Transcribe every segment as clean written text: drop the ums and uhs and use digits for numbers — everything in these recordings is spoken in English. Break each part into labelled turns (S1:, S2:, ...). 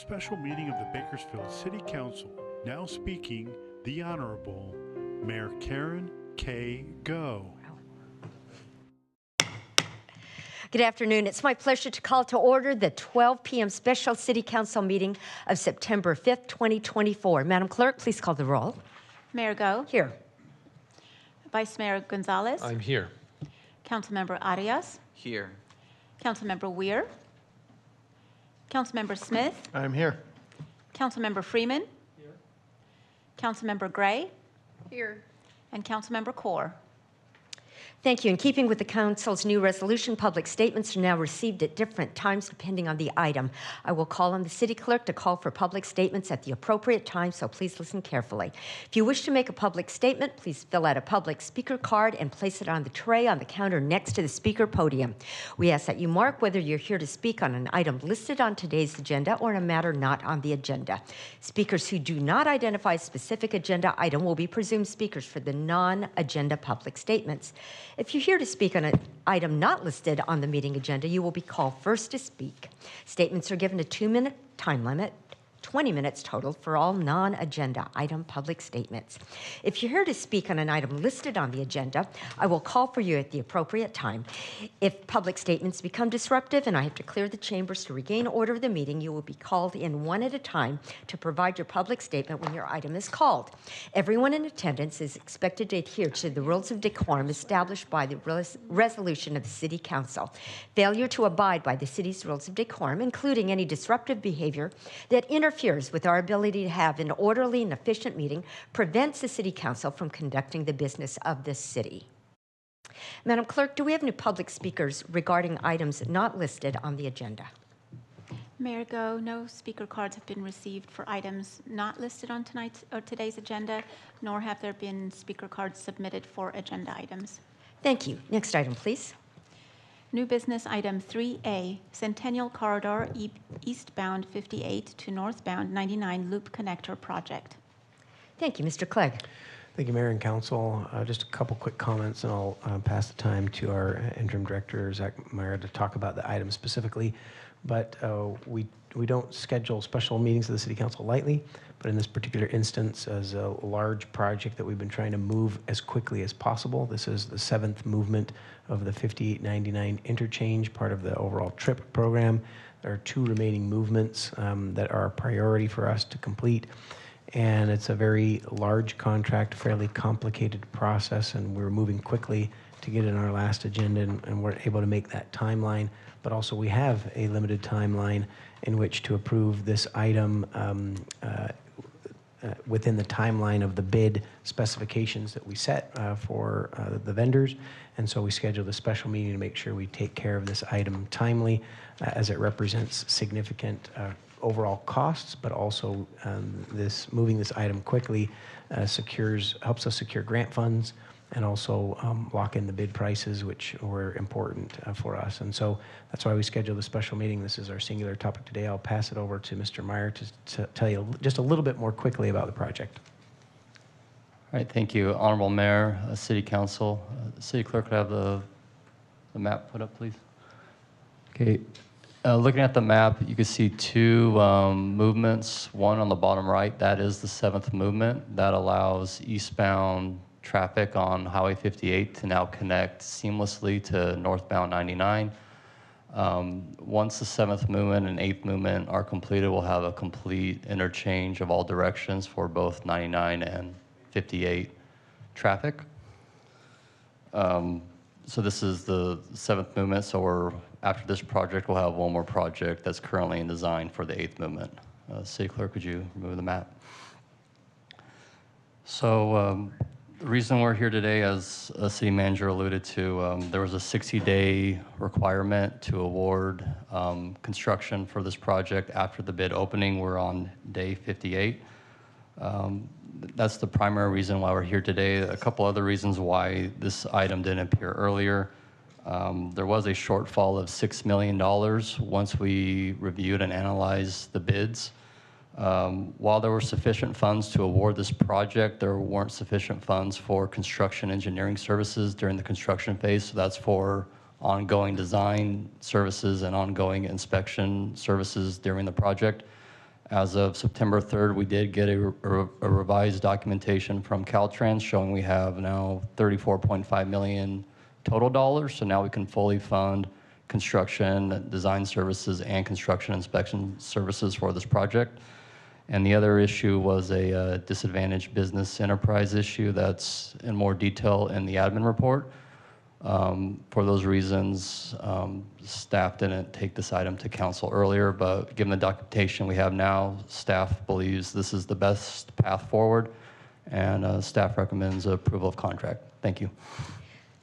S1: special meeting of the Bakersfield City Council. Now speaking, the Honorable Mayor Karen K. Go.
S2: Good afternoon. It's my pleasure to call to order the 12 p.m. special City Council meeting of September 5th, 2024. Madam Clerk, please call the roll.
S3: Mayor Go.
S2: Here.
S3: Vice Mayor Gonzalez.
S4: I'm here.
S3: Councilmember Arias.
S4: Here.
S3: Councilmember Weir. Councilmember Smith.
S4: I'm here.
S3: Councilmember Freeman.
S4: Here.
S3: Councilmember Gray.
S5: Here.
S3: And Councilmember Kaur.
S2: Thank you. In keeping with the Council's new resolution, public statements are now received at different times depending on the item. I will call on the City Clerk to call for public statements at the appropriate time, so please listen carefully. If you wish to make a public statement, please fill out a public speaker card and place it on the tray on the counter next to the speaker podium. We ask that you mark whether you're here to speak on an item listed on today's agenda or a matter not on the agenda. Speakers who do not identify a specific agenda item will be presumed speakers for the non-agenda public statements. If you're here to speak on an item not listed on the meeting agenda, you will be called first to speak. Statements are given a 2-minute time limit, 20 minutes total for all non-agenda item public statements. If you're here to speak on an item listed on the agenda, I will call for you at the appropriate time. If public statements become disruptive and I have to clear the chambers to regain order of the meeting, you will be called in one at a time to provide your public statement when your item is called. Everyone in attendance is expected to adhere to the rules of decorum established by the resolution of the City Council. Failure to abide by the city's rules of decorum, including any disruptive behavior that interferes with our ability to have an orderly and efficient meeting, prevents the City Council from conducting the business of this city. Madam Clerk, do we have any public speakers regarding items not listed on the agenda?
S3: Mayor Go, no speaker cards have been received for items not listed on tonight's or today's agenda, nor have there been speaker cards submitted for agenda items.
S2: Thank you. Next item, please.
S3: New business item 3A, Centennial Corridor eastbound 58 to northbound 99 Loop Connector Project.
S2: Thank you. Mr. Clegg.
S6: Thank you, Mayor and Council. Just a couple quick comments, and I'll pass the time to our Interim Director, Zach Meyer, to talk about the item specifically. But we don't schedule special meetings of the City Council lightly, but in this particular instance, as a large project that we've been trying to move as quickly as possible. This is the 7th movement of the 5899 interchange, part of the overall TRIP program. There are 2 remaining movements that are a priority for us to complete. And it's a very large contract, fairly complicated process, and we're moving quickly to get in our last agenda, and we're able to make that timeline. But also we have a limited timeline in which to approve this item within the timeline of the bid specifications that we set for the vendors. And so we scheduled a special meeting to make sure we take care of this item timely, as it represents significant overall costs, but also moving this item quickly helps us secure grant funds and also lock in the bid prices, which were important for us. And so that's why we scheduled a special meeting. This is our singular topic today. I'll pass it over to Mr. Meyer to tell you just a little bit more quickly about the project.
S7: All right, thank you. Honorable Mayor, City Council. City Clerk, could I have the map put up, please? Okay. Looking at the map, you can see 2 movements. One on the bottom right, that is the 7th movement. That allows eastbound traffic on Highway 58 to now connect seamlessly to northbound 99. Once the 7th movement and 8th movement are completed, we'll have a complete interchange of all directions for both 99 and 58 traffic. So this is the 7th movement, so after this project, we'll have one more project that's currently in design for the 8th movement. City Clerk, could you remove the map? So the reason we're here today, as a City Manager alluded to, there was a 60-day requirement to award construction for this project after the bid opening. We're on day 58. That's the primary reason why we're here today. A couple other reasons why this item didn't appear earlier. There was a shortfall of $6 million once we reviewed and analyzed the bids. While there were sufficient funds to award this project, there weren't sufficient funds for construction engineering services during the construction phase. So that's for ongoing design services and ongoing inspection services during the project. As of September 3rd, we did get a revised documentation from Caltrans showing we have now $34.5 million total dollars. So now we can fully fund construction, design services, and construction inspection services for this project. And the other issue was a disadvantaged business enterprise issue that's in more detail in the admin report. For those reasons, staff didn't take this item to council earlier, but given the documentation we have now, staff believes this is the best path forward, and staff recommends approval of contract. Thank you.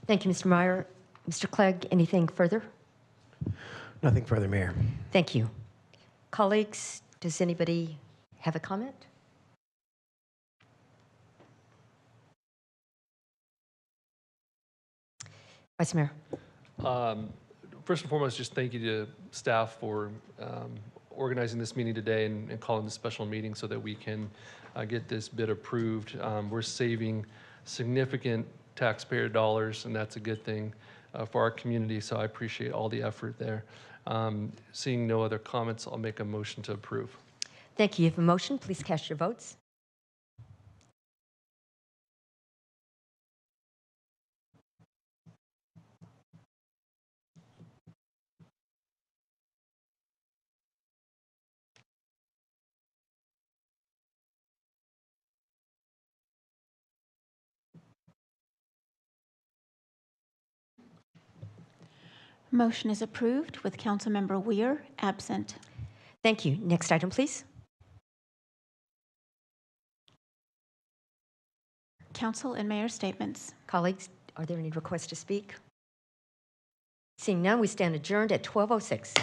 S2: Thank you, Mr. Meyer. Mr. Clegg, anything further?
S6: Nothing further, Mayor.
S2: Thank you. Colleagues, does anybody have a comment? Vice Mayor.
S4: First and foremost, just thank you to staff for organizing this meeting today and calling this special meeting so that we can get this bid approved. We're saving significant taxpayer dollars, and that's a good thing for our community, so I appreciate all the effort there. Seeing no other comments, I'll make a motion to approve.
S2: Thank you. You have a motion. Please cast your votes.
S3: Motion is approved with Councilmember Weir absent.
S2: Thank you. Next item, please.
S3: Council and Mayor statements.
S2: Colleagues, are there any requests to speak? Seeing none, we stand adjourned at 12:06.